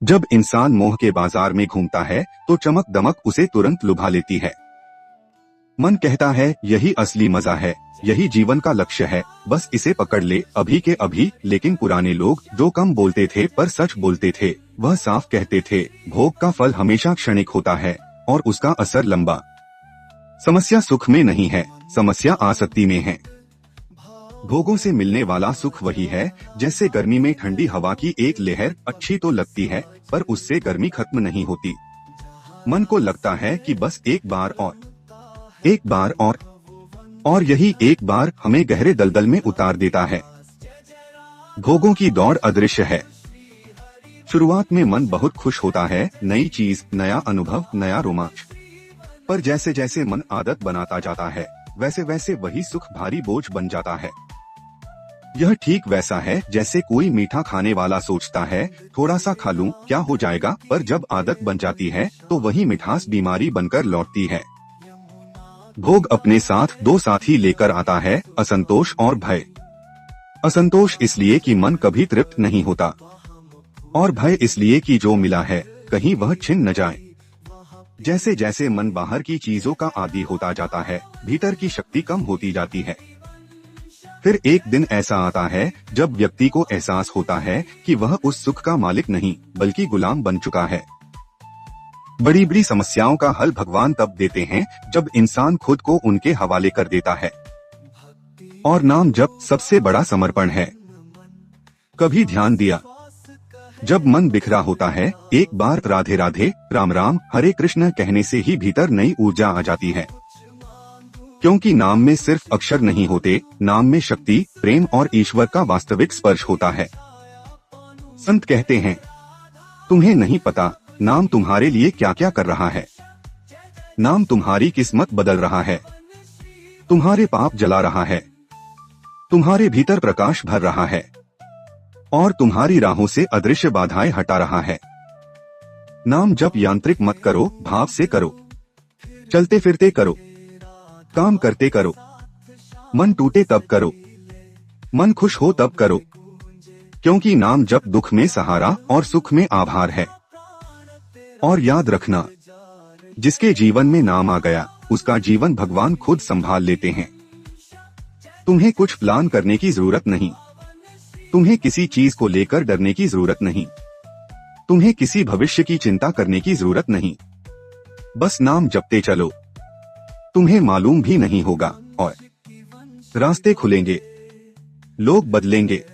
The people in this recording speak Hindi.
जब इंसान मोह के बाजार में घूमता है तो चमक दमक उसे तुरंत लुभा लेती है। मन कहता है यही असली मजा है, यही जीवन का लक्ष्य है, बस इसे पकड़ ले अभी के अभी। लेकिन पुराने लोग जो कम बोलते थे पर सच बोलते थे, वह साफ कहते थे, भोग का फल हमेशा क्षणिक होता है और उसका असर लंबा। समस्या सुख में नहीं है, समस्या आसक्ति में है। भोगों से मिलने वाला सुख वही है जैसे गर्मी में ठंडी हवा की एक लहर अच्छी तो लगती है पर उससे गर्मी खत्म नहीं होती। मन को लगता है कि बस एक बार और यही एक बार हमें गहरे दलदल में उतार देता है। भोगों की दौड़ अदृश्य है। शुरुआत में मन बहुत खुश होता है, नई चीज, नया अनुभव, नया रोमांच। पर जैसे जैसे मन आदत बनाता जाता है वैसे वैसे वही सुख भारी बोझ बन जाता है। यह ठीक वैसा है जैसे कोई मीठा खाने वाला सोचता है थोड़ा सा खा लूं क्या हो जाएगा, पर जब आदत बन जाती है तो वही मिठास बीमारी बनकर लौटती है। भोग अपने साथ दो साथी लेकर आता है, असंतोष और भय। असंतोष इसलिए कि मन कभी तृप्त नहीं होता और भय इसलिए कि जो मिला है कहीं वह छिन न जाए। जैसे जैसे मन बाहर की चीजों का आदी होता जाता है भीतर की शक्ति कम होती जाती है। फिर एक दिन ऐसा आता है जब व्यक्ति को एहसास होता है कि वह उस सुख का मालिक नहीं बल्कि गुलाम बन चुका है। बड़ी बड़ी समस्याओं का हल भगवान तब देते हैं जब इंसान खुद को उनके हवाले कर देता है। और नाम जप सबसे बड़ा समर्पण है। कभी ध्यान दिया, जब मन बिखरा होता है एक बार राधे राधे, राम राम, हरे कृष्ण कहने से ही भीतर नई ऊर्जा आ जाती है। क्योंकि नाम में सिर्फ अक्षर नहीं होते, नाम में शक्ति, प्रेम और ईश्वर का वास्तविक स्पर्श होता है। संत कहते हैं, तुम्हें नहीं पता नाम तुम्हारे लिए क्या क्या कर रहा है। नाम तुम्हारी किस्मत बदल रहा है, तुम्हारे पाप जला रहा है, तुम्हारे भीतर प्रकाश भर रहा है और तुम्हारी राहों से अदृश्य बाधाएं हटा रहा है। नाम जप यांत्रिक मत करो, भाव से करो, चलते फिरते करो, काम करते करो। मन टूटे तब करो, मन खुश हो तब करो, क्योंकि नाम जप दुख में सहारा और सुख में आभार है। और याद रखना, जिसके जीवन में नाम आ गया उसका जीवन भगवान खुद संभाल लेते हैं। तुम्हें कुछ प्लान करने की जरूरत नहीं, तुम्हें किसी चीज को लेकर डरने की जरूरत नहीं, तुम्हें किसी भविष्य की चिंता करने की जरूरत नहीं। बस नाम जपते चलो, तुम्हें मालूम भी नहीं होगा और रास्ते खुलेंगे, लोग बदलेंगे,